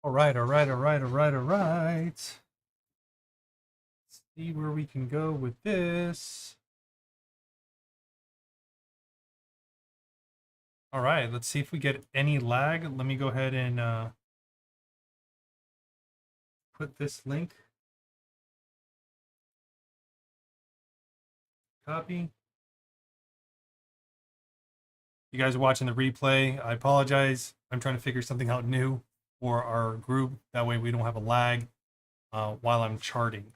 All right, all right, all right, all right, all right. Let's see where we can go with this. All right, let's see if we get any lag. Let me go ahead and put this link. Copy. You guys are watching the replay. I apologize. I'm trying to figure something out new for our group. That way we don't have a lag while I'm charting.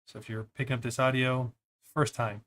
So if you're picking up this audio, first time.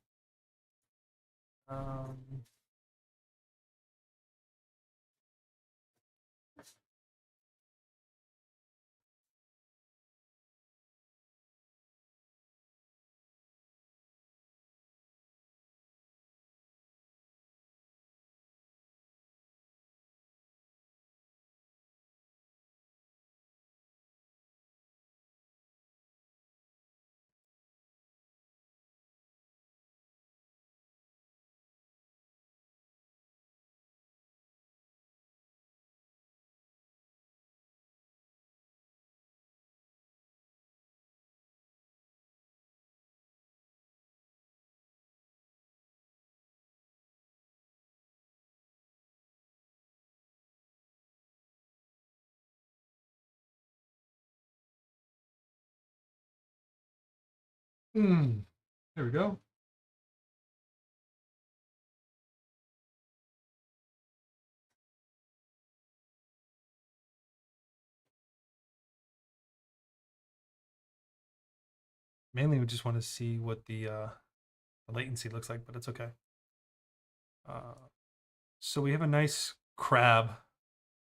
There we go. Mainly we just want to see what the latency looks like, but it's okay. So we have a nice crab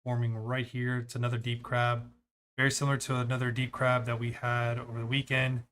forming right here. It's another deep crab, very similar to another deep crab that we had over the weekend.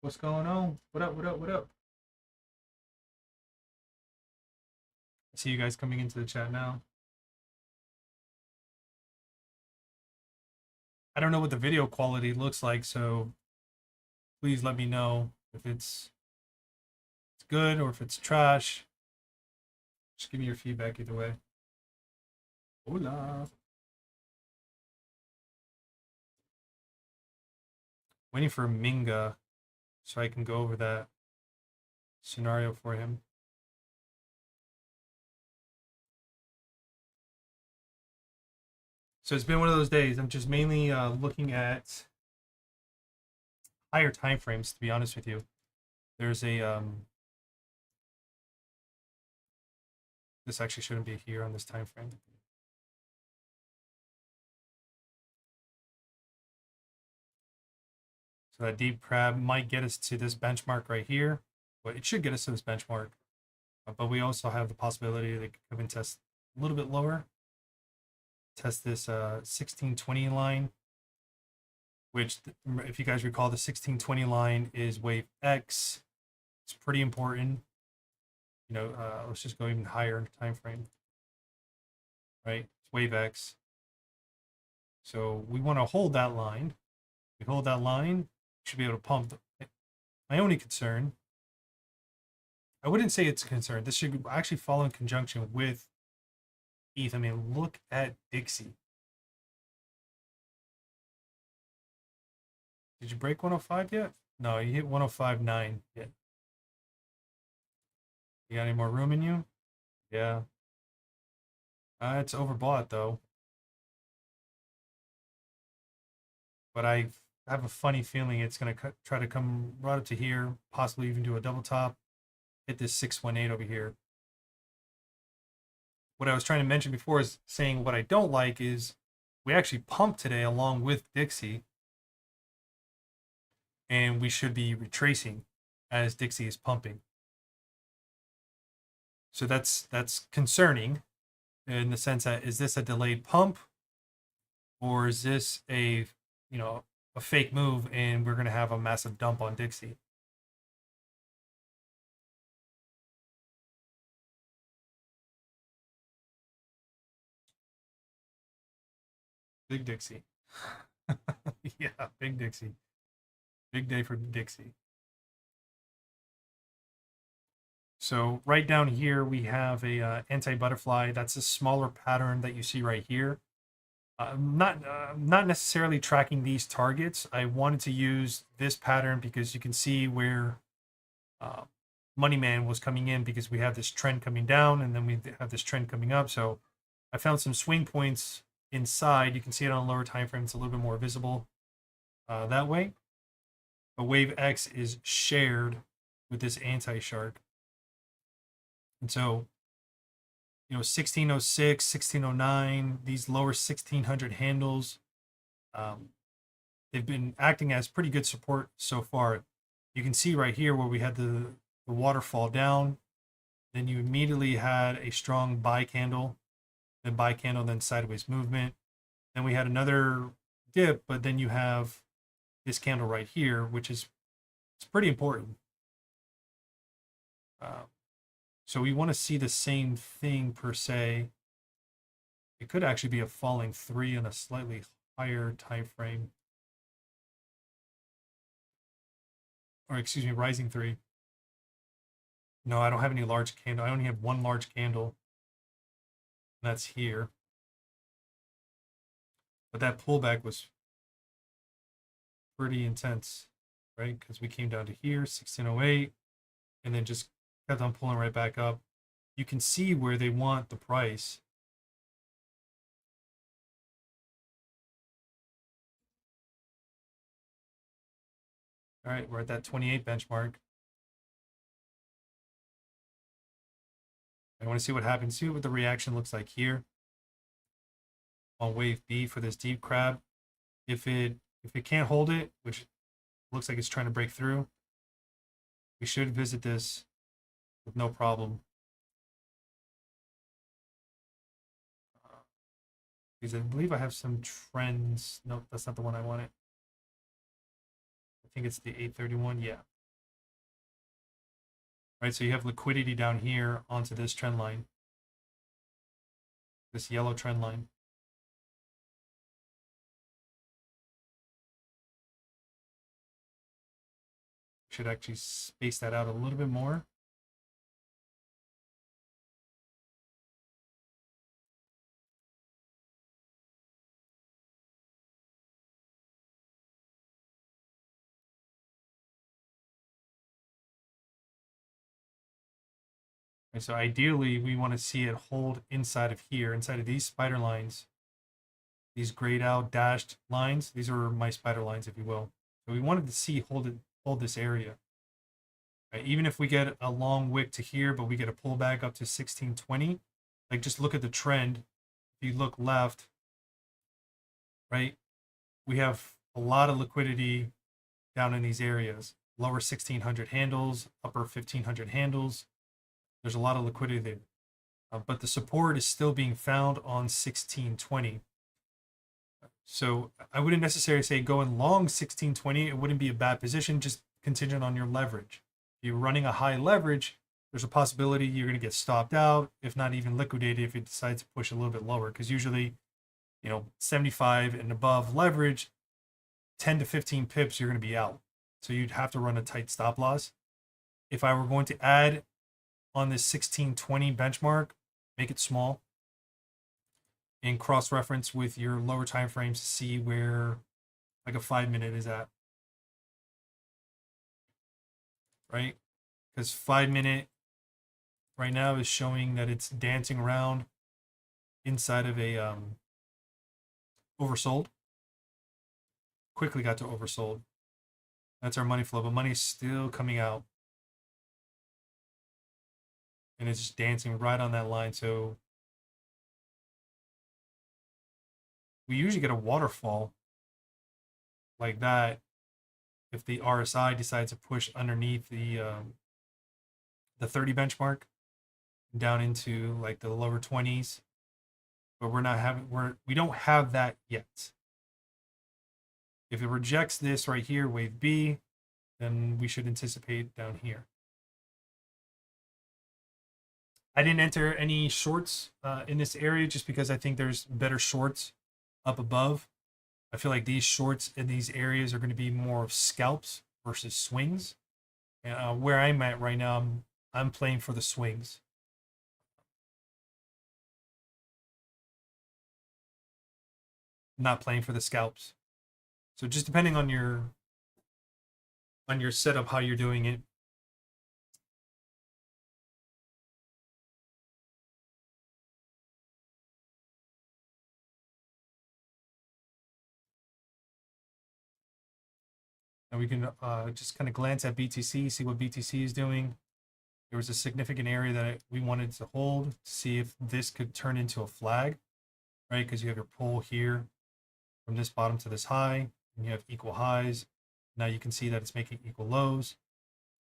What's going on? What up, what up, what up? I see you guys coming into the chat now. I don't know what the video quality looks like, so please let me know if it's good or if it's trash. Just give me your feedback either way. Hola. Waiting for Minga so I can go over that scenario for him. So it's been one of those days. I'm just mainly looking at higher time frames, to be honest with you. There's a this actually shouldn't be here on this time frame. So that deep crab might get us to this benchmark right here. Well, it should get us to this benchmark. But we also have the possibility that it could come and test a little bit lower. Test this 1620 line, which, if you guys recall, the 1620 line is wave X. It's pretty important. You know, let's just go even higher in time frame. Right, it's wave X. So we want to hold that line. We hold that line, we should be able to pump. My only concern, I wouldn't say it's a concern. This should actually fall in conjunction with ETH. I mean, look at Dixie. Did you break 105 yet? No, you hit 105.9 yet. You got any more room in you? Yeah. It's overbought though. But I have a funny feeling it's going to try to come right up to here, possibly even do a double top, hit this 618 over here. What I was trying to mention before is saying what I don't like is we actually pumped today along with Dixie, and we should be retracing as Dixie is pumping. So that's concerning in the sense that, is this a delayed pump, or is this a, you know, a fake move and we're going to have a massive dump on Dixie? Big Dixie. Yeah, Big Dixie. Big day for Dixie. So right down here, we have a anti-butterfly. That's a smaller pattern that you see right here. Not necessarily tracking these targets. I wanted to use this pattern because you can see where uh, Moneyman was coming in, because we have this trend coming down and then we have this trend coming up. So I found some swing points inside. You can see it on a lower time frame. It's a little bit more visible that way. But wave X is shared with this anti-shark. And so, 1606, 1609, these lower 1600 handles, they've been acting as pretty good support so far. You can see right here where we had the waterfall down, then you immediately had a strong buy candle, then sideways movement. Then we had another dip, but then you have this candle right here, which is it's pretty important. So we want to see the same thing per se. It could actually be a falling 3 on a slightly higher time frame. Or excuse me, rising 3. No, I don't have any large candle. I only have one large candle. That's here. But that pullback was pretty intense, right? Because we came down to here, 1608, and then just kept on pulling right back up. You can see where they want the price. All right, we're at that 28 benchmark. I want to see what happens. See what the reaction looks like here on wave B for this deep crab. If it can't hold it, which looks like it's trying to break through, we should visit this with no problem. Because I believe I have some trends. Nope, that's not the one I wanted. I think it's the 831. Yeah. Right, so you have liquidity down here onto this trend line, this yellow trend line. Should actually space that out a little bit more. And so ideally, we want to see it hold inside of here, inside of these spider lines, these grayed out dashed lines. These are my spider lines, if you will. So we wanted to see hold this area. Right? Even if we get a long wick to here, but we get a pullback up to 1620, like just look at the trend. If you look left, right, we have a lot of liquidity down in these areas. Lower 1600 handles, upper 1500 handles. There's a lot of liquidity there. But the support is still being found on 1620. So I wouldn't necessarily say going long 1620. It wouldn't be a bad position, just contingent on your leverage. If you're running a high leverage, there's a possibility you're going to get stopped out, if not even liquidated, if it decides to push a little bit lower. Because usually, 75 and above leverage, 10 to 15 pips, you're going to be out. So you'd have to run a tight stop loss. If I were going to add on this 1620 benchmark, make it small and cross-reference with your lower time frames to see where like a 5-minute is at, right? Because 5-minute right now is showing that it's dancing around inside of a oversold. Quickly got to oversold. That's our money flow, but money's still coming out. And it's just dancing right on that line. So we usually get a waterfall like that if the RSI decides to push underneath the 30 benchmark down into like the lower 20s. But we don't have that yet. If it rejects this right here, wave B, then we should anticipate down here. I didn't enter any shorts in this area just because I think there's better shorts up above. I feel like these shorts in these areas are going to be more of scalps versus swings. And where I'm at right now, I'm playing for the swings. Not playing for the scalps. So just depending on your setup, how you're doing it. And we can just kind of glance at BTC, see what BTC is doing. There was a significant area that we wanted to hold to see if this could turn into a flag, right? Because you have your pull here from this bottom to this high, and you have equal highs. Now you can see that it's making equal lows.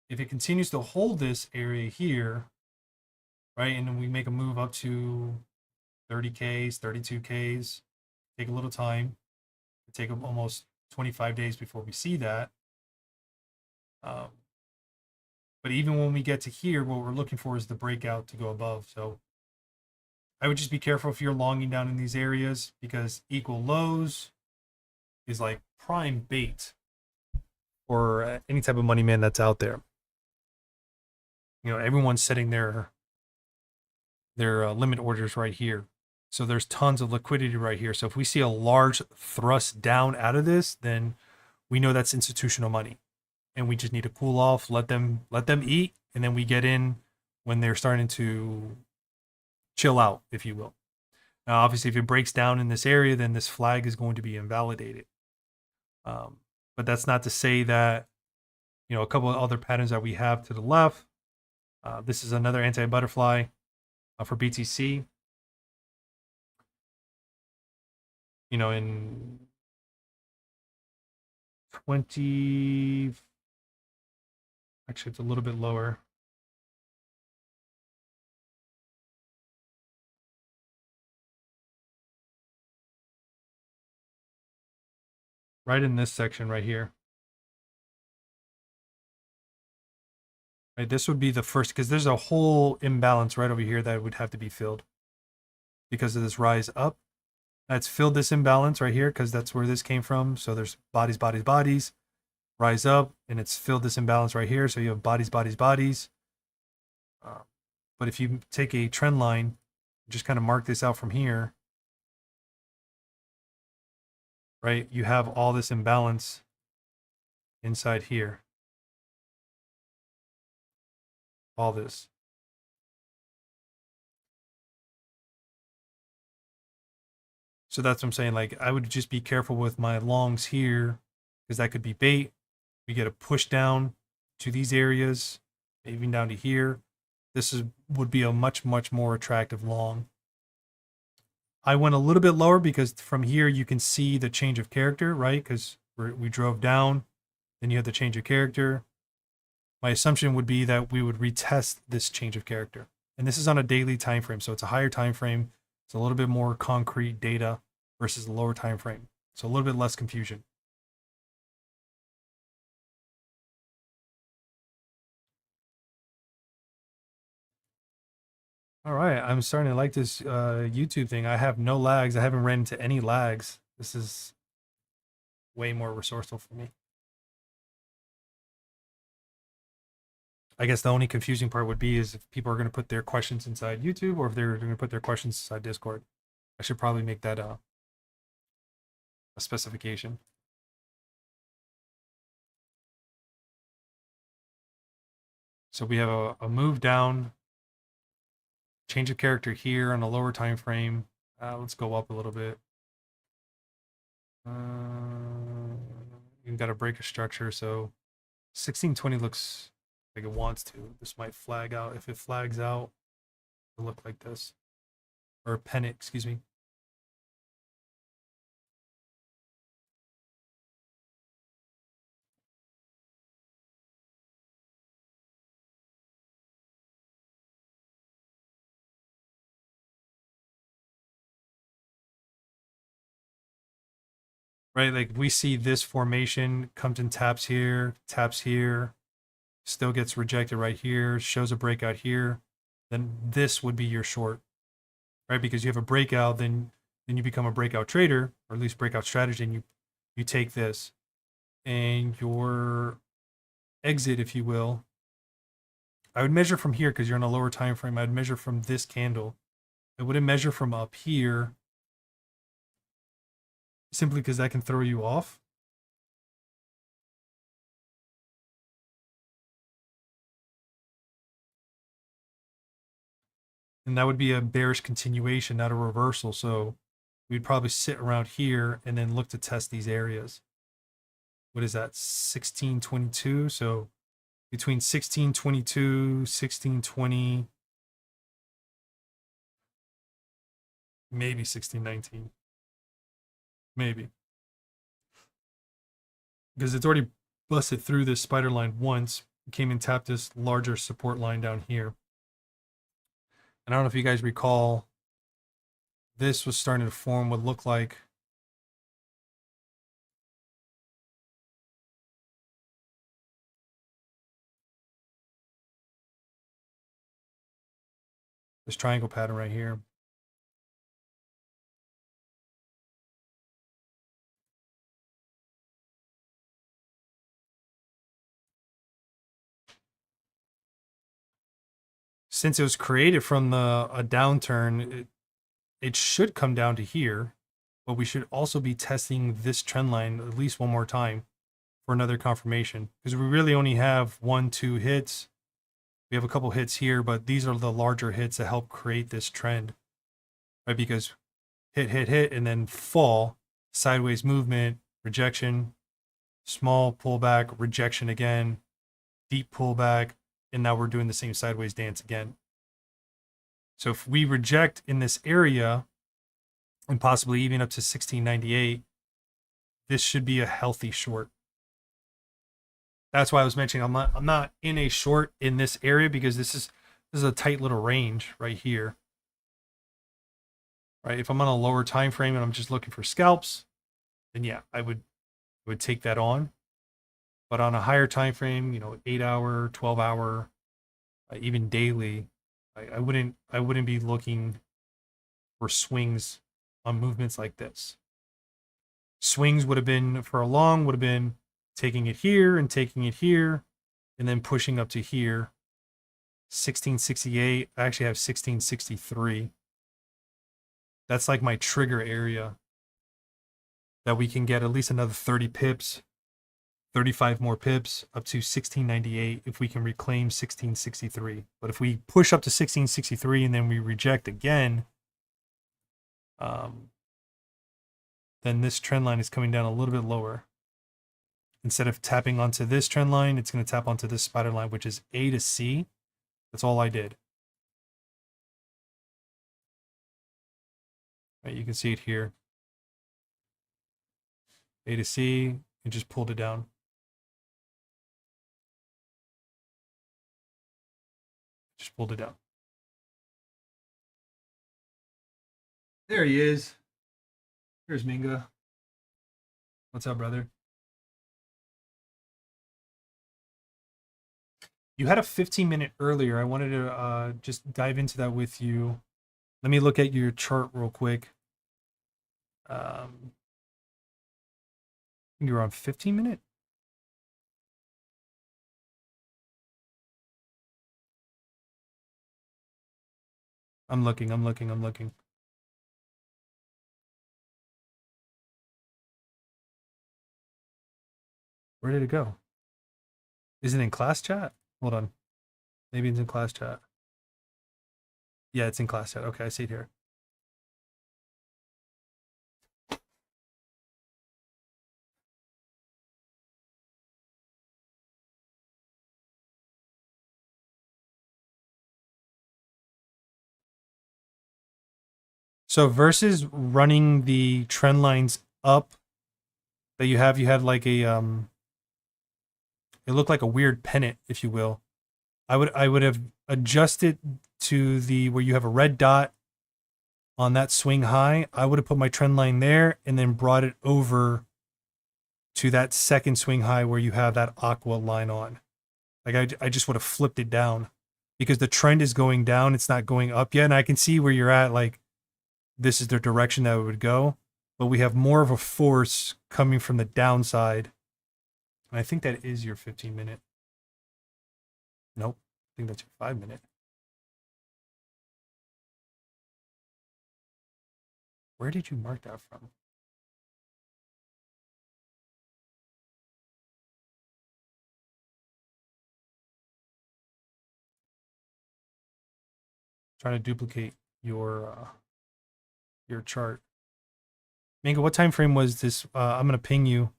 If it continues to hold this area here, right, and then we make a move up to 30Ks, 32Ks, take a little time. It take almost 25 days before we see that. But even when we get to here, what we're looking for is the breakout to go above. So I would just be careful if you're longing down in these areas, because equal lows is like prime bait for any type of money man that's out there. You know, everyone's setting their limit orders right here. So there's tons of liquidity right here. So if we see a large thrust down out of this, then we know that's institutional money. And we just need to cool off, let them eat, and then we get in when they're starting to chill out, if you will. Now, obviously, if it breaks down in this area, then this flag is going to be invalidated. But that's not to say that, you know, a couple of other patterns that we have to the left. This is another anti-butterfly for BTC. You know, in 20, actually, it's a little bit lower. Right in this section right here. Right, this would be the first, because there's a whole imbalance right over here that would have to be filled because of this rise up. That's filled this imbalance right here because that's where this came from. So there's bodies, bodies, bodies, rise up, and it's filled this imbalance right here. So you have bodies, bodies, bodies. But if you take a trend line, just kind of mark this out from here, right? You have all this imbalance inside here. All this. So that's what I'm saying. Like, I would just be careful with my longs here, because that could be bait. We get a push down to these areas, even down to here. This would be a much, much more attractive long. I went a little bit lower because from here you can see the change of character, right? Because we drove down, then you have the change of character. My assumption would be that we would retest this change of character. And this is on a daily time frame, so it's a higher time frame. It's a little bit more concrete data versus the lower time frame. So a little bit less confusion. All right, I'm starting to like this YouTube thing. I have no lags. I haven't ran into any lags. This is way more resourceful for me. I guess the only confusing part would be is if people are going to put their questions inside YouTube or if they're going to put their questions inside Discord. I should probably make that a specification. So we have a move down, change of character here on a lower time frame. Let's go up a little bit. You've got to break a structure, so 1620 looks like it wants to. This might flag out. If it flags out, it'll look like this. Or pennant, excuse me. Right, like we see this formation comes and taps here, still gets rejected right here, shows a breakout here, then this would be your short, right? Because you have a breakout, then you become a breakout trader, or at least breakout strategy, and you take this, and your exit, if you will, I would measure from here because you're on a lower time frame. I'd measure from this candle. I wouldn't measure from up here simply because that can throw you off. And that would be a bearish continuation, not a reversal. So we'd probably sit around here and then look to test these areas. What is that? 1622. So between 1622, 1620, maybe 1619. Maybe. Because it's already busted through this spider line once. It came and tapped this larger support line down here. And I don't know if you guys recall, this was starting to form what looked like this triangle pattern right here. Since it was created from a downturn, it should come down to here, but we should also be testing this trend line at least one more time for another confirmation, because we really only have 1-2 hits. We have a couple hits here, but these are the larger hits that help create this trend, right? Because hit, and then fall, sideways movement, rejection, small pullback, rejection again, deep pullback, and now we're doing the same sideways dance again. So if we reject in this area, and possibly even up to 1698, this should be a healthy short. That's why I was mentioning I'm not in a short in this area, because this is a tight little range right here. Right? If I'm on a lower time frame and I'm just looking for scalps, then yeah, I would take that on. But on a higher time frame, 8-hour, 12-hour, even daily, I wouldn't be looking for swings on movements like this. Swings would have been taking it here and taking it here, and then pushing up to here. 1668. I actually have 1663. That's like my trigger area that we can get at least another 30 pips, 35 more pips up to 1698 if we can reclaim 1663. But if we push up to 1663 and then we reject again, then this trend line is coming down a little bit lower. Instead of tapping onto this trend line, it's going to tap onto this spider line, which is A to C. That's all I did. Right, you can see it here. A to C, and just pulled it down. Just pulled it down. There he is. Here's Minga. What's up, brother? You had a 15-minute earlier. I wanted to just dive into that with you. Let me look at your chart real quick. You're on 15-minute? I'm looking. Where did it go? Is it in class chat? Hold on. Maybe it's in class chat. Yeah, it's in class chat. Okay, I see it here. So versus running the trend lines up that you had like a it looked like a weird pennant, if you will. I would have adjusted to the where you have a red dot on that swing high. I would have put my trend line there and then brought it over to that second swing high where you have that aqua line on. Like I just would have flipped it down, because the trend is going down. It's not going up yet. And I can see where you're at. Like, this is the direction that it would go. but we have more of a force coming from the downside. And I think that is your 15-minute. Nope. I think that's your 5-minute. Where did you mark that from? Trying to duplicate your chart. Mango, what time frame was this? I'm gonna ping you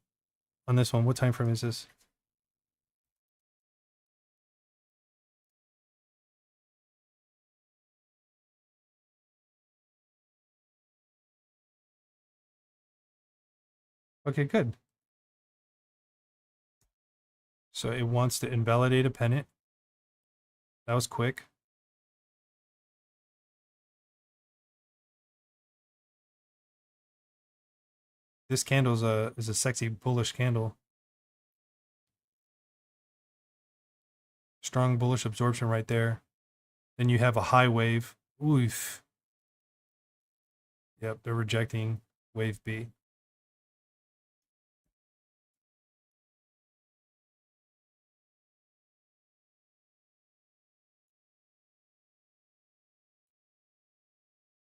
on this one. What time frame is this? Okay, good. So it wants to invalidate a pennant. That was quick. This candle is a sexy bullish candle. Strong bullish absorption right there. Then you have a high wave. Oof. Yep, they're rejecting wave B.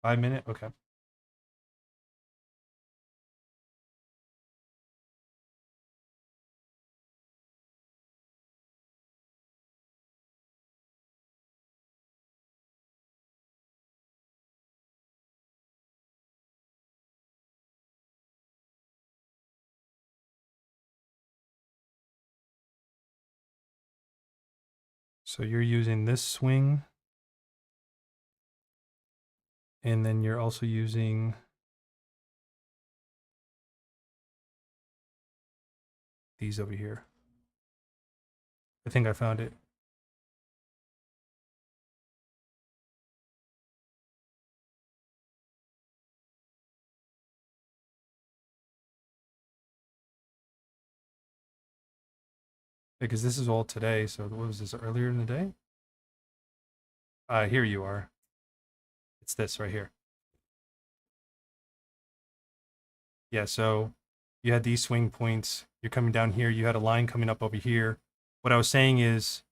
Five-minute? Okay. So you're using this swing. And then you're also using these over here. I think I found it. Because this is all today. So what was this, earlier in the day? Here you are. It's this right here. Yeah, so you had these swing points. You're coming down here. You had a line coming up over here. What I was saying is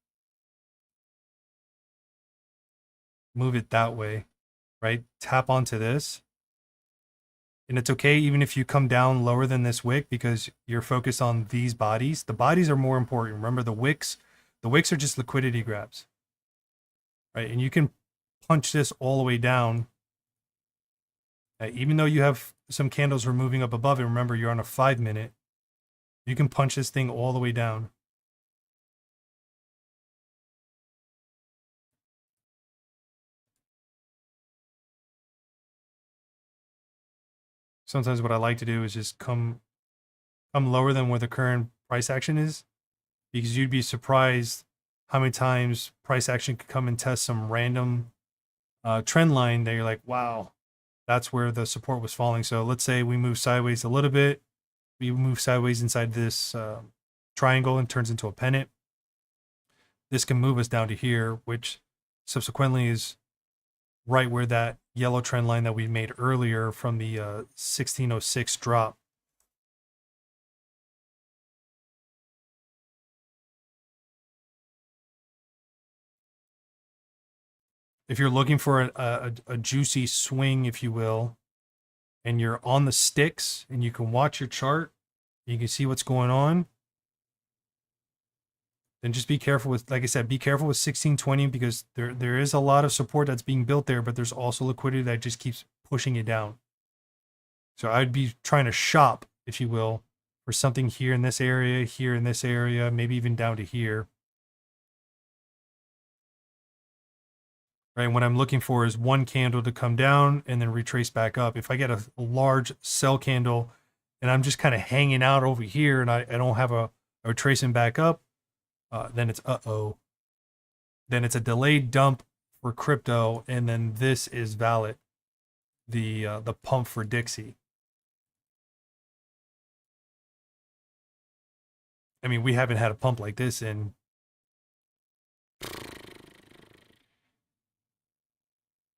move it that way, right? Tap onto this. And it's okay even if you come down lower than this wick because you're focused on these bodies. The bodies are more important. Remember the wicks are just liquidity grabs, right? And you can punch this all the way down. Even though you have some candles are moving up above it, remember you're on a 5-minute. You can punch this thing all the way down. Sometimes what I like to do is just come lower than where the current price action is, because you'd be surprised how many times price action could come and test some random trend line that you're like, wow, that's where the support was falling. So let's say we move sideways a little bit. We move sideways inside this triangle and turns into a pennant. This can move us down to here, which subsequently is right where that yellow trend line that we made earlier from the 1606 drop. If you're looking for a juicy swing, if you will, and you're on the sticks and you can watch your chart, you can see what's going on, then just be careful with, like I said, be careful with 1620 because there is a lot of support that's being built there, but there's also liquidity that just keeps pushing it down. So I'd be trying to shop, if you will, for something here in this area, maybe even down to here. Right, what I'm looking for is one candle to come down and then retrace back up. If I get a large sell candle and I'm just kind of hanging out over here and I don't have a tracing back up, then it's then it's a delayed dump for crypto, and then this is valid, the pump for Dixie. I mean, we haven't had a pump like this in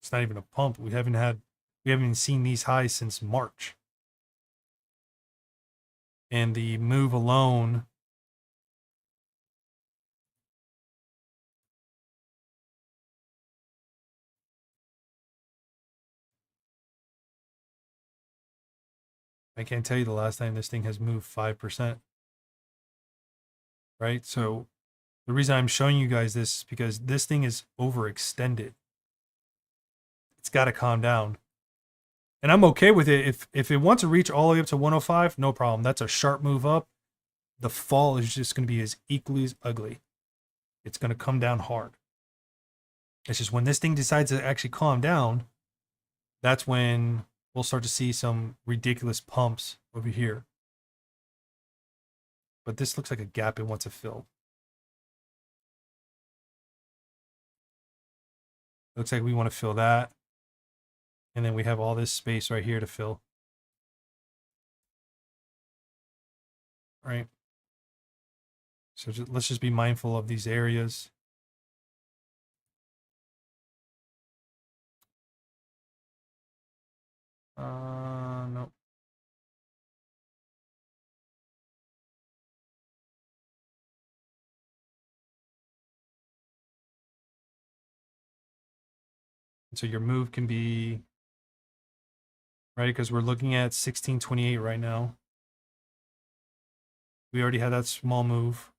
it's not even a pump. We haven't even seen these highs since March. and the move alone I can't tell you the last time this thing has moved 5%, right? So the reason I'm showing you guys this is because this thing is overextended. It's got to calm down. And I'm okay with it. If it wants to reach all the way up to 105, no problem. That's a sharp move up. The fall is just going to be as equally as ugly. It's going to come down hard. It's just when this thing decides to actually calm down, that's when we'll start to see some ridiculous pumps over here. But this looks like a gap it wants to fill. Looks like we want to fill that. And then we have all this space right here to fill. Right? So let's just be mindful of these areas. No. So your move can be, right? Because we're looking at 1628 right now. We already had that small move.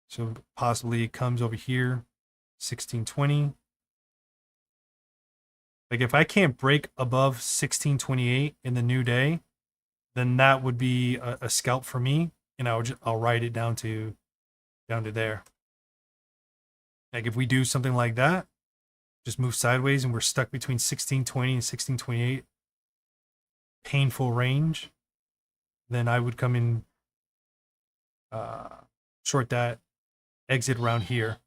So possibly it comes over here, 1620. Like if I can't break above 1628 in the new day, then that would be a scalp for me, and I'll write it down to there. Like if we do something like that, just move sideways and we're stuck between 1620 and 1628, painful range, then I would come in, short that, exit around here.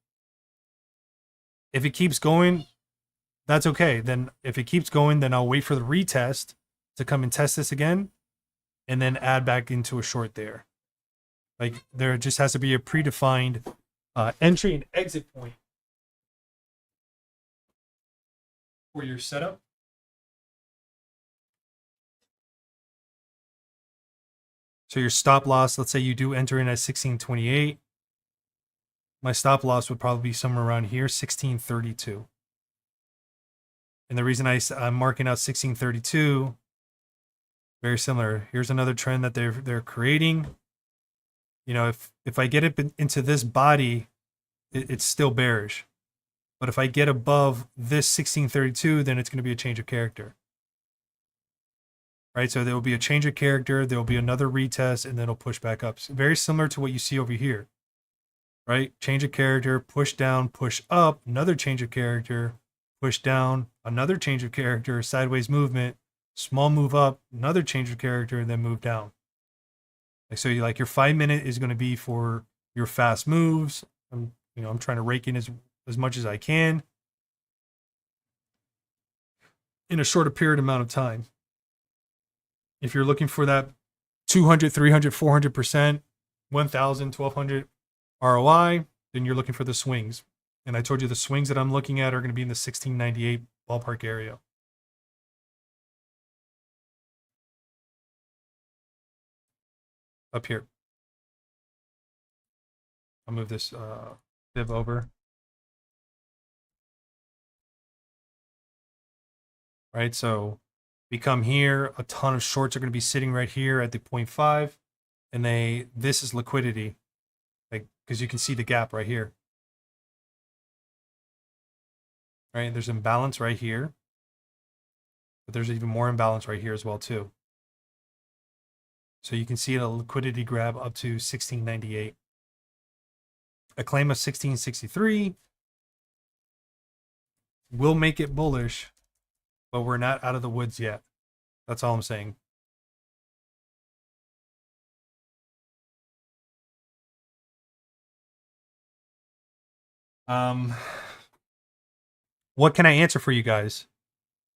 If it keeps going, that's okay. Then if it keeps going, then I'll wait for the retest to come and test this again, and then add back into a short there. Like there just has to be a predefined entry and exit point for your setup. So your stop loss, let's say you do enter in at 1628. My stop loss would probably be somewhere around here, 1632. And the reason I'm marking out 1632, very similar. Here's another trend that they're creating. You know, if I get it into this body, it's still bearish. But if I get above this 1632, then it's going to be a change of character. Right? So there will be a change of character, there will be another retest, and then it'll push back up. So very similar to what you see over here. Right? Change of character, push down, push up, another change of character, push down, another change of character, sideways movement, small move up, another change of character, and then move down. So you, like your 5 minute is going to be for your fast moves. I'm trying to rake in as much as I can in a shorter period amount of time. If you're looking for that 200, 300, 400%, 1,000, 1,200 ROI, then you're looking for the swings. And I told you the swings that I'm looking at are going to be in the 1698 ballpark area. Up here. I'll move this div over. Right, so we come here, a ton of shorts are going to be sitting right here at the 0.5, and this is liquidity, like because you can see the gap right here. Right, there's imbalance right here, but there's even more imbalance right here as well too. So you can see a liquidity grab up to 1698. A claim of 1663 will make it bullish, but we're not out of the woods yet. That's all I'm saying. What can I answer for you guys?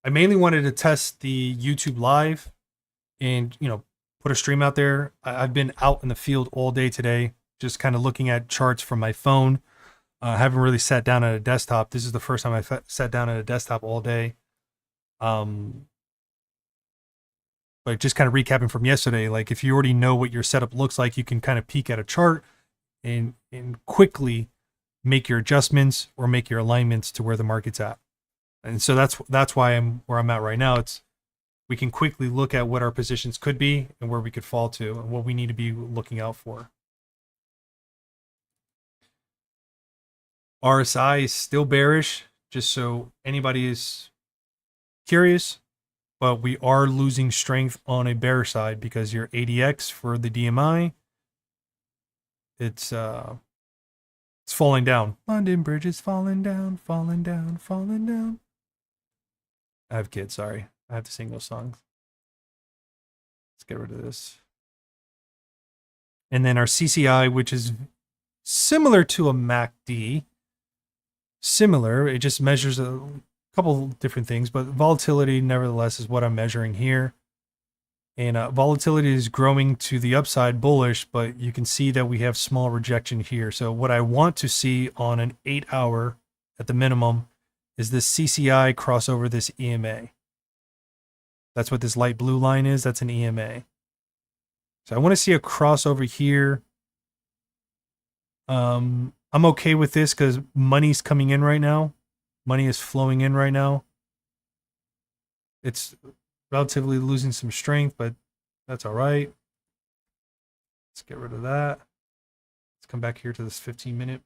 I mainly wanted to test the YouTube live and, put a stream out there. I've been out in the field all day today, just kind of looking at charts from my phone. I haven't really sat down at a desktop. This is the first time I've sat down at a desktop all day. But just kind of recapping from yesterday, like if you already know what your setup looks like, you can kind of peek at a chart and quickly make your adjustments or make your alignments to where the market's at. And so that's why I'm where I'm at right now. It's we can quickly look at what our positions could be and where we could fall to and what we need to be looking out for. RSI is still bearish, just so anybody is curious, but we are losing strength on a bear side because your ADX for the DMI, it's falling down. London Bridge is falling down, falling down, falling down. I have kids, sorry. I have to sing those songs. Let's get rid of this. And then our CCI, which is similar to a MACD, similar, it just measures a couple different things, but volatility nevertheless is what I'm measuring here. And volatility is growing to the upside bullish, but you can see that we have small rejection here. So what I want to see on an 8-hour at the minimum is this CCI cross over this EMA. That's what this light blue line is. That's an EMA. So I want to see a crossover here. I'm okay with this because money's coming in right now. Money is flowing in right now. It's relatively losing some strength, but that's all right. Let's get rid of that. Let's come back here to this 15-minute.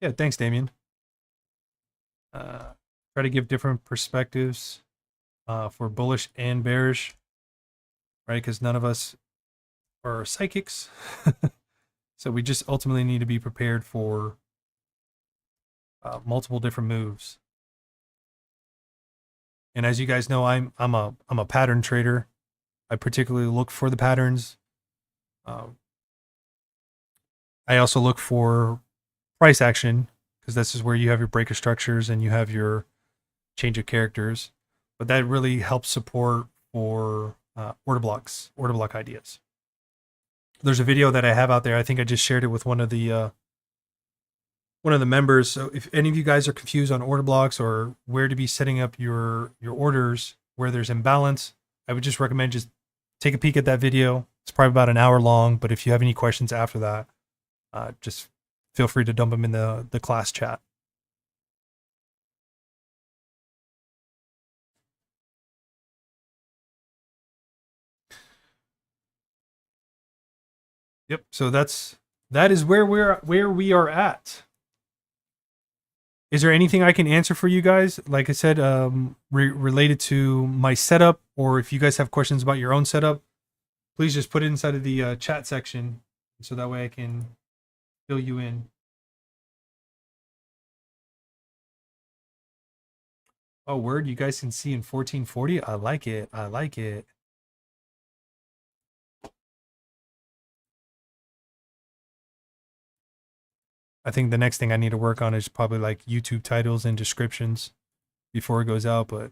Yeah, thanks, Damien. Try to give different perspectives for bullish and bearish, right? Because none of us are psychics. So we just ultimately need to be prepared for multiple different moves. And as you guys know, I'm a pattern trader. I particularly look for the patterns. I also look for price action because this is where you have your breaker structures and you have your change of characters. But that really helps support for order block ideas. There's a video that I have out there. I think I just shared it with one of the members. So if any of you guys are confused on order blocks or where to be setting up your orders where there's imbalance, I would just recommend just take a peek at that video. It's probably about an hour long, but if you have any questions after that, just feel free to dump them in the class chat. Yep. So that is where we are at. Is there anything I can answer for you guys? Like I said, related to my setup, or if you guys have questions about your own setup, please just put it inside of the chat section, so that way I can fill you in. Oh, word! You guys can see in 1440. I like it. I like it. I think the next thing I need to work on is probably like YouTube titles and descriptions before it goes out, but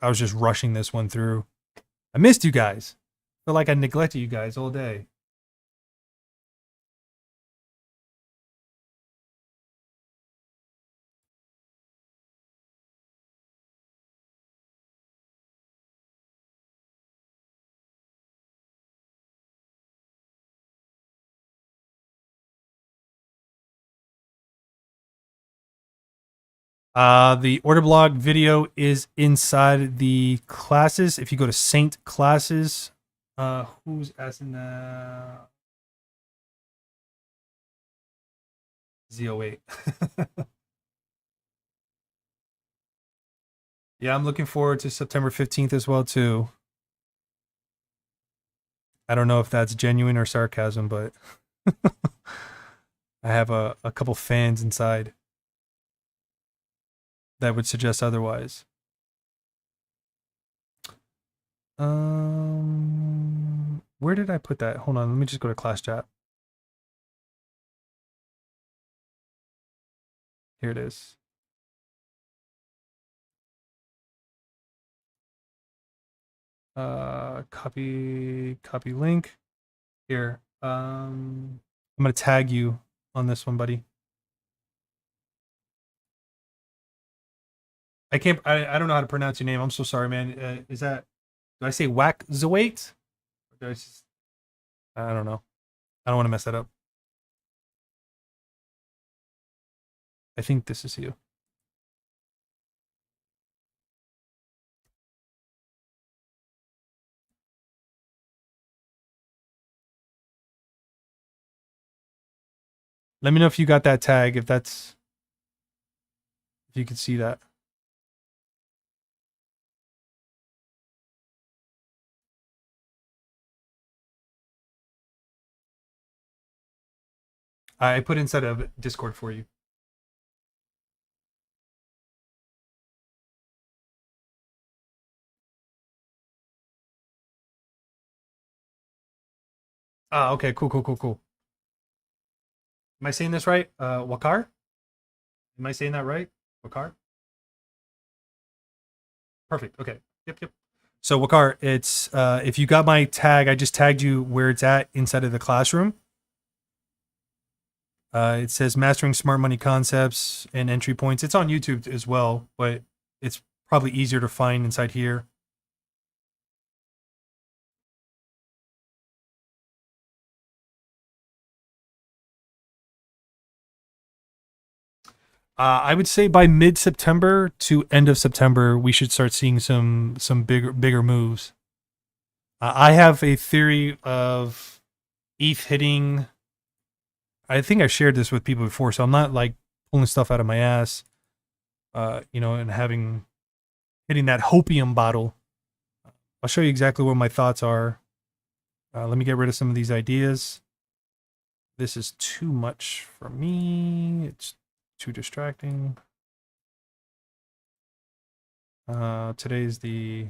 I was just rushing this one through. I missed you guys. I feel like I neglected you guys all day. The order block video is inside the classes. If you go to Saint Classes, who's asking that? Z08. Yeah, I'm looking forward to September 15th as well, too. I don't know if that's genuine or sarcasm, but I have a couple fans inside that would suggest otherwise. Where did I put that? Hold on, let me just go to class chat. Here it is. Copy link. Here. I'm gonna tag you on this one, buddy. I can't. I don't know how to pronounce your name. I'm so sorry, man. Is that? Do I say whack the weight? Do I just? I don't know. I don't want to mess that up. I think this is you. Let me know if you got that tag. If you can see that. I put inside of Discord for you. Ah, okay, cool. Am I saying this right? Wakar? Am I saying that right? Wakar? Perfect. Okay. Yep. So Wakar, it's if you got my tag, I just tagged you where it's at inside of the classroom. It says mastering smart money concepts and entry points. It's on YouTube as well, but it's probably easier to find inside here. I would say by mid-September to end of September, we should start seeing some bigger moves. I have a theory of ETH hitting. I think I shared this with people before, so I'm not like pulling stuff out of my ass. And hitting that hopium bottle. I'll show you exactly what my thoughts are. Let me get rid of some of these ideas. This is too much for me. It's too distracting. Today's the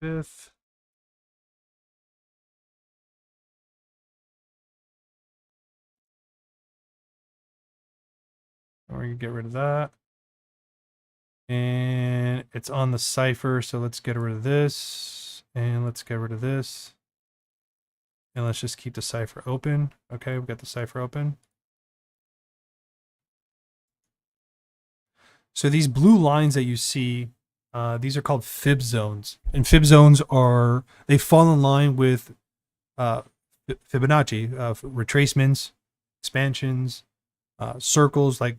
5th. We're gonna get rid of that. And it's on the cipher, so let's get rid of this. And let's get rid of this. And let's just keep the cipher open. Okay, we've got the cipher open. So these blue lines that you see, these are called fib zones. And fib zones they fall in line with Fibonacci, retracements, expansions, circles. Like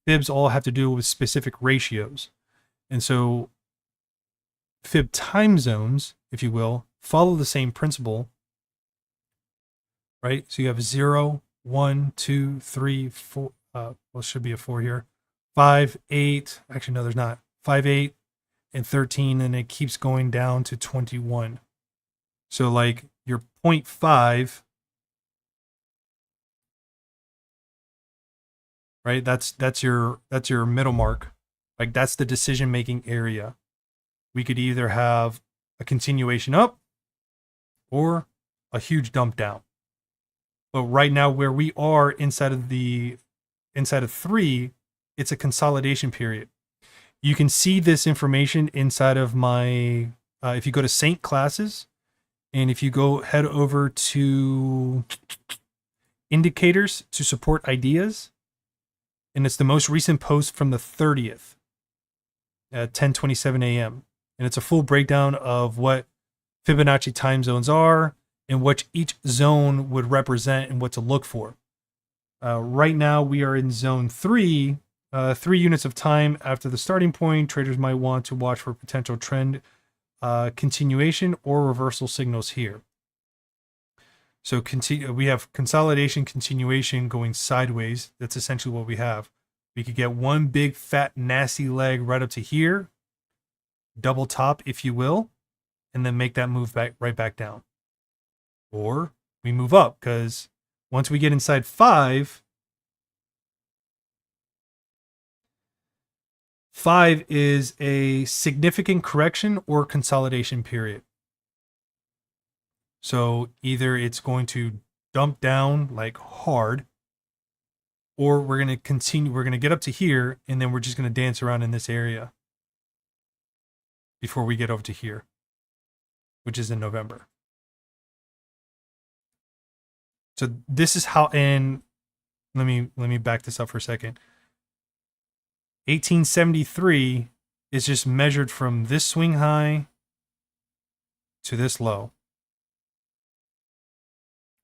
fibs all have to do with specific ratios. And so fib time zones, if you will, follow the same principle, right? So you have 0, 1, 2, 3, 4. Well, should be a 4 here. 5, 8. Actually, no, there's not. 5, 8, and 13, and it keeps going down to 21. So like your 0.5, right? That's your middle mark. Like that's the decision making area. We could either have a continuation up or a huge dump down. But right now, where we are inside of 3, it's a consolidation period. You can see this information inside of my, if you go to Saint Classes, and if you head over to indicators to support ideas, and it's the most recent post from the 30th at 10:27 a.m. And it's a full breakdown of what Fibonacci time zones are and what each zone would represent and what to look for. Right now, we are in zone 3, 3 units of time after the starting point. Traders might want to watch for potential trend continuation or reversal signals here. So we have consolidation, continuation going sideways. That's essentially what we have. We could get one big, fat, nasty leg right up to here, double top, if you will, and then make that move right back down. Or we move up, because once we get inside 5, 5 is a significant correction or consolidation period. So either it's going to dump down like hard, or we're going to continue. We're going to get up to here, and then we're just going to dance around in this area before we get over to here, which is in November. So this is how, and let me back this up for a second. 1873 is just measured from this swing high to this low.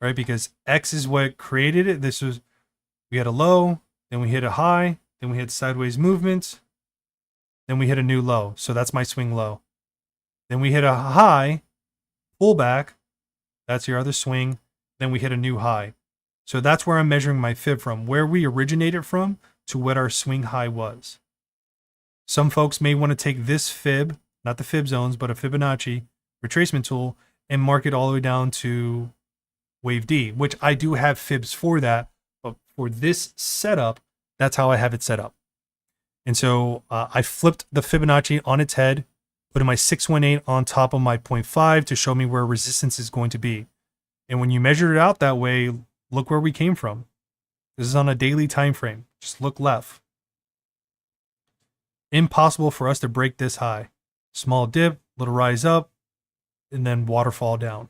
Right? Because X is what created it. We had a low, then we hit a high, then we hit sideways movement, then we hit a new low. So that's my swing low. Then we hit a high, pullback. That's your other swing. Then we hit a new high. So that's where I'm measuring my fib from, where we originated from to what our swing high was. Some folks may want to take this fib, not the fib zones, but a Fibonacci retracement tool, and mark it all the way down to wave D, which I do have fibs for that. But for this setup, that's how I have it set up. And so I flipped the Fibonacci on its head, put my 618 on top of my 0.5 to show me where resistance is going to be. And when you measure it out that way, look where we came from. This is on a daily time frame. Just look left. Impossible for us to break this high. Small dip, little rise up, and then waterfall down.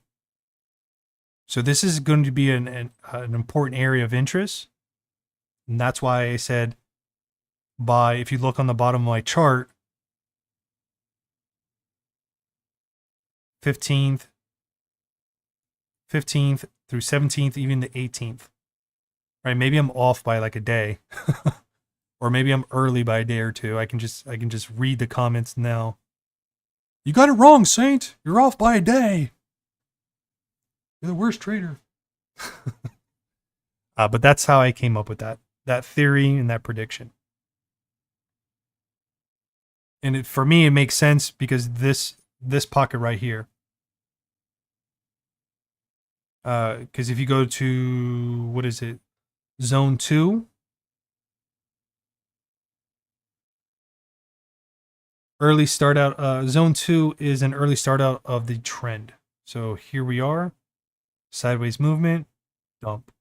So this is going to be an important area of interest. And that's why I said if you look on the bottom of my chart, 15th through 17th, even the 18th. Right? Maybe I'm off by like a day. Or maybe I'm early by a day or two. I can just read the comments now. You got it wrong, Saint. You're off by a day. You're the worst trader. But that's how I came up with that theory and that prediction. And for me, it makes sense because this pocket right here. Because if you go to, what is it? Zone 2. Early start out. Zone 2 is an early start out of the trend. So here we are. Sideways movement. Dump.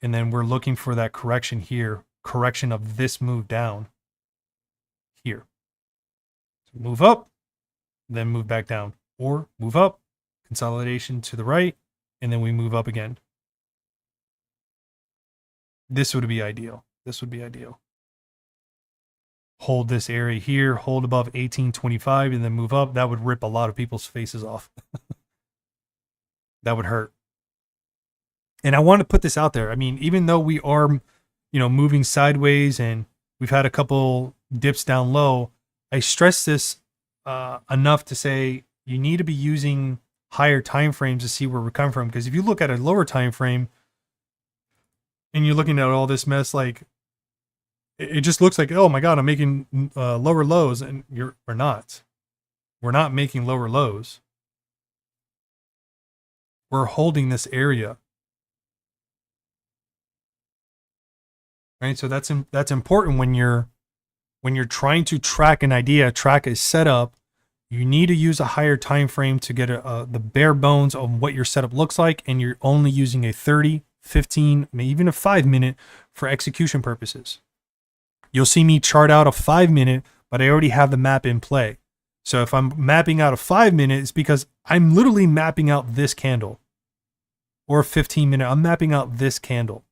And then we're looking for that correction here. Correction of this move down. Here. So move up. Then move back down. Or move up. Consolidation to the right. And then we move up again. This would be ideal. This would be ideal. Hold this area here, hold above 1825, and then move up. That would rip a lot of people's faces off. That would hurt. And I want to put this out there. I mean, even though we are, moving sideways and we've had a couple dips down low, I stress this enough to say you need to be using higher time frames to see where we're coming from. Because if you look at a lower time frame and you're looking at all this mess, like, it just looks like, oh my God, I'm making lower lows, and we're not. We're not making lower lows. We're holding this area. Right? So that's important when you're trying to track an idea, track a setup. You need to use a higher time frame to get the bare bones of what your setup looks like, and you're only using a 30, 15, maybe even a 5-minute for execution purposes. You'll see me chart out a 5-minute, but I already have the map in play. So if I'm mapping out a 5-minute, it's because I'm literally mapping out this candle. Or a 15-minute, I'm mapping out this candle.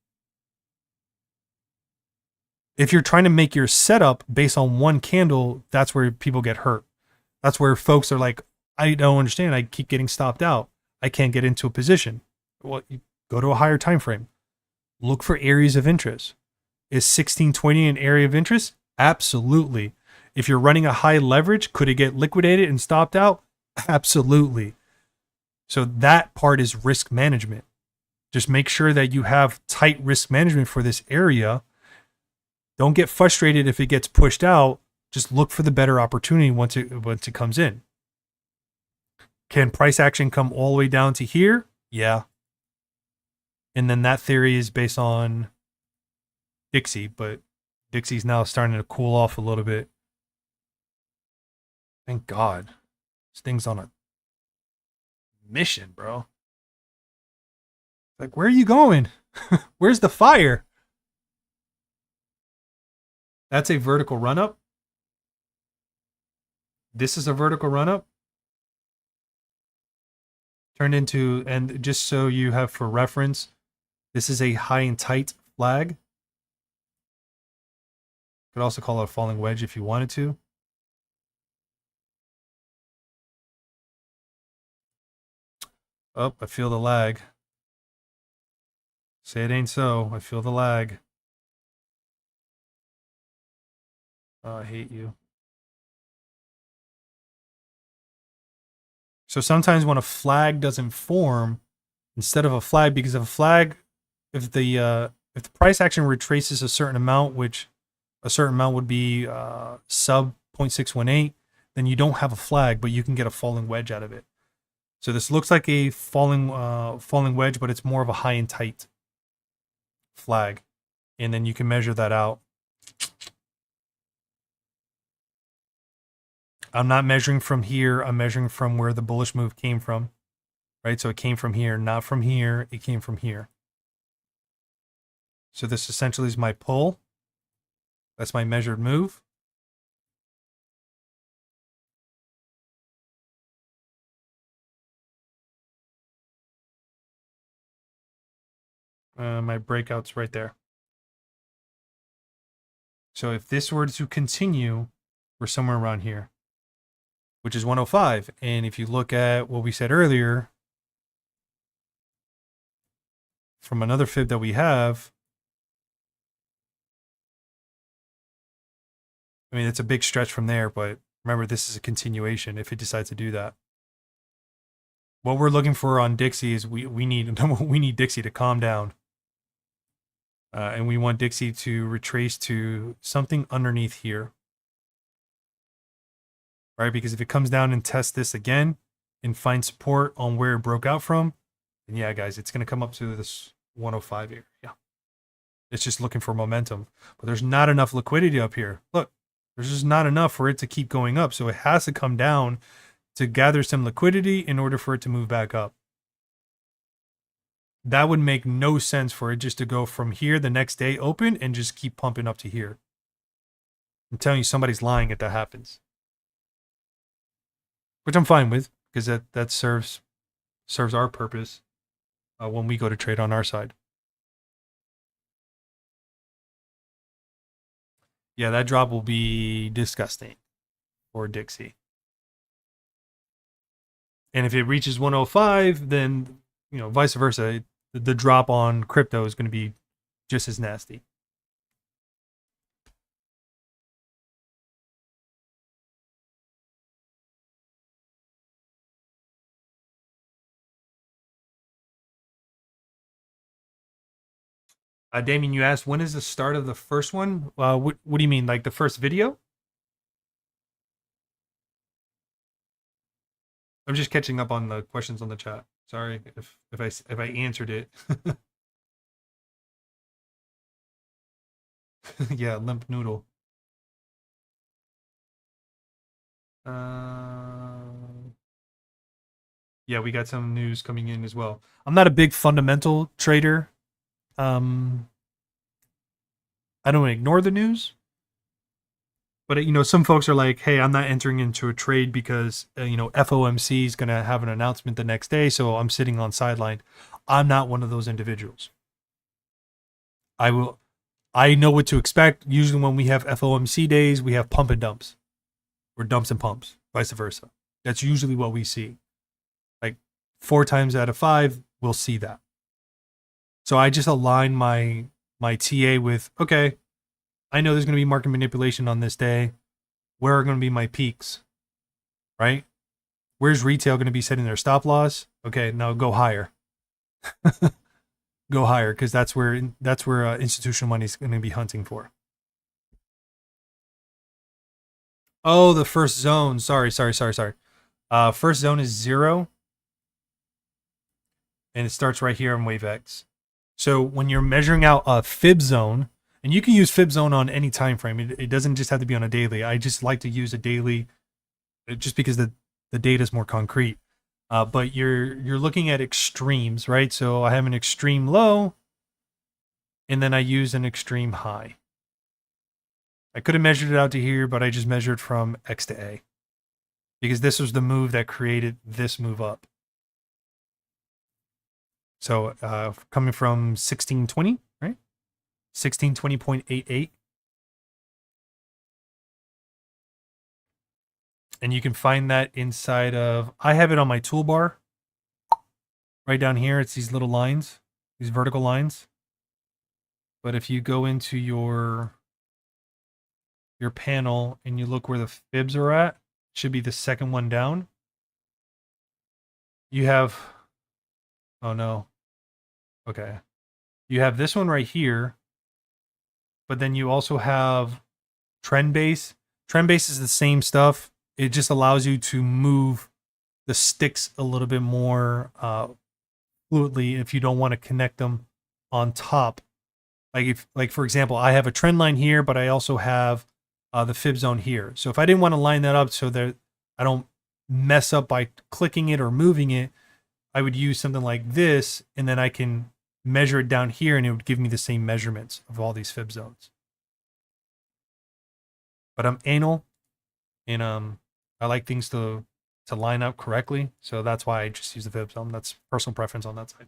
If you're trying to make your setup based on one candle, that's where people get hurt. That's where folks are like, I don't understand. I keep getting stopped out. I can't get into a position. Well, you go to a higher time frame. Look for areas of interest. Is 1620 an area of interest? Absolutely. If you're running a high leverage, could it get liquidated and stopped out? Absolutely. So that part is risk management. Just make sure that you have tight risk management for this area. Don't get frustrated if it gets pushed out. Just look for the better opportunity once it comes in. Can price action come all the way down to here? Yeah. And then that theory is based on Dixie, but Dixie's now starting to cool off a little bit. Thank God. This thing's on a mission, bro. Like, where are you going? Where's the fire? That's a vertical run up. This is a vertical run up. Turned into, and just so you have for reference, this is a high and tight flag. Could also call it a falling wedge if you wanted to. Oh, I feel the lag. Say it ain't so. I feel the lag. Oh, I hate you. So sometimes when a flag doesn't form, instead of a flag, because if a flag, if the price action retraces a certain amount, which a certain amount would be sub 0.618, then you don't have a flag, but you can get a falling wedge out of it. So this looks like a falling wedge, but it's more of a high and tight flag, and then you can measure that out. I'm not measuring from here. I'm measuring from where the bullish move came from, right? So it came from here, not from here. It came from here. So this essentially is my pull. That's my measured move. My breakout's right there. So if this were to continue, we're somewhere around here, which is 105. And if you look at what we said earlier, from another fib that we have, I mean, it's a big stretch from there, but remember, this is a continuation if it decides to do that. What we're looking for on Dixie is we need Dixie to calm down. And we want Dixie to retrace to something underneath here. Right? Because if it comes down and tests this again and finds support on where it broke out from, then yeah, guys, it's going to come up to this 105 here. Yeah. It's just looking for momentum. But there's not enough liquidity up here. Look, there's just not enough for it to keep going up. So it has to come down to gather some liquidity in order for it to move back up. That would make no sense for it just to go from here the next day open and just keep pumping up to here. I'm telling you, somebody's lying if that happens. Which I'm fine with, because that serves our purpose when we go to trade on our side. Yeah, that drop will be disgusting for Dixie. And if it reaches 105, then, you know, vice versa, the drop on crypto is going to be just as nasty. Damien, you asked, when is the start of the first one? What do you mean, like the first video? I'm just catching up on the questions on the chat. Sorry if I answered it. Yeah, limp noodle. Yeah, we got some news coming in as well. I'm not a big fundamental trader. I don't ignore the news, but you know, some folks are like, "Hey, I'm not entering into a trade because you know FOMC is going to have an announcement the next day, so I'm sitting on sideline." I'm not one of those individuals. I know what to expect. Usually, when we have FOMC days, we have pump and dumps, or dumps and pumps, vice versa. That's usually what we see. Like 4 times out of 5, we'll see that. So I just align my TA with, okay, I know there's going to be market manipulation on this day. Where are going to be my peaks? Right? Where's retail going to be setting their stop loss? Okay, now go higher. Go higher, because that's where institutional money is going to be hunting for. Oh, the first zone. Sorry. First zone is 0. And it starts right here on WaveX. So when you're measuring out a fib zone, and you can use fib zone on any time frame. It doesn't just have to be on a daily. I just like to use a daily just because the data is more concrete. But you're looking at extremes, right? So I have an extreme low, and then I use an extreme high. I could have measured it out to here, but I just measured from X to A, because this was the move that created this move up. So coming from 1620, right? 1620.88 And you can find that inside of, I have it on my toolbar. Right down here, it's these little lines, these vertical lines. But if you go into your panel and you look where the fibs are at, it should be the second one down. You have, oh no. Okay. You have this one right here, but then you also have trend base. Trend base is the same stuff. It just allows you to move the sticks a little bit more fluidly if you don't want to connect them on top. Like for example, I have a trend line here, but I also have the fib zone here. So if I didn't want to line that up so that I don't mess up by clicking it or moving it, I would use something like this, and then I can measure it down here and it would give me the same measurements of all these fib zones. But I'm anal, and I like things to line up correctly, so that's why I just use the fib zone. That's personal preference on that side.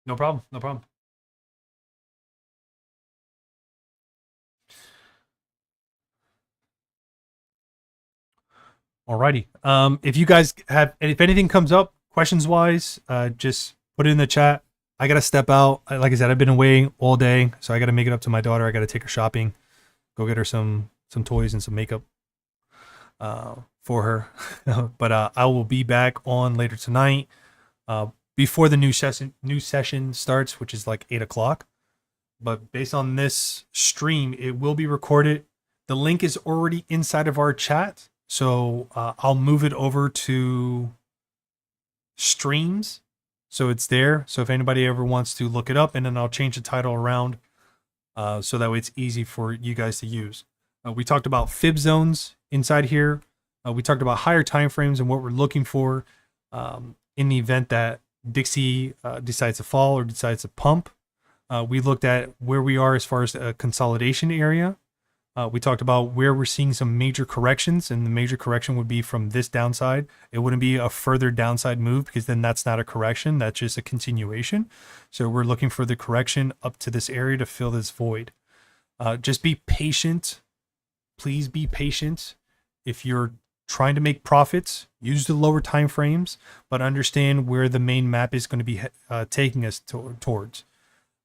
No problem. No problem. Alrighty. If you guys have, if anything comes up questions wise, just put it in the chat. I gotta step out. Like I said, I've been away all day, so I gotta make it up to my daughter. I gotta take her shopping, go get her some toys and some makeup for her. But I will be back on later tonight before the new session starts, which is like 8 o'clock. But based on this stream, it will be recorded. The link is already inside of our chat. So I'll move it over to streams. So it's there. So if anybody ever wants to look it up, and then I'll change the title around so that way it's easy for you guys to use. We talked about fib zones inside here. We talked about higher time frames and what we're looking for in the event that Dixie decides to fall or decides to pump. We looked at where we are as far as a consolidation area. We talked about where we're seeing some major corrections, and the major correction would be from this downside. It wouldn't be a further downside move, because then that's not a correction. That's just a continuation. So we're looking for the correction up to this area to fill this void. Just be patient. Please be patient. If you're trying to make profits, use the lower time frames, but understand where the main map is going to be taking us towards.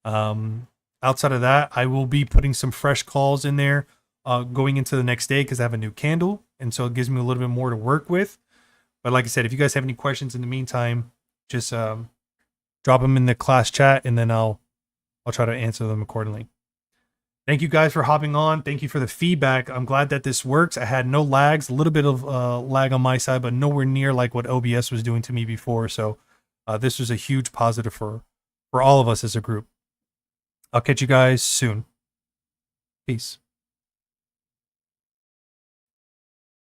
Outside of that, I will be putting some fresh calls in there going into the next day, because I have a new candle, and so it gives me a little bit more to work with. But like I said, if you guys have any questions in the meantime, just drop them in the class chat, and then I'll try to answer them accordingly. Thank you guys for hopping on. Thank you for the feedback. I'm glad that this works. I had no lags, a little bit of lag on my side, but nowhere near like what OBS was doing to me before. So this was a huge positive for all of us as a group. I'll catch you guys soon. Peace.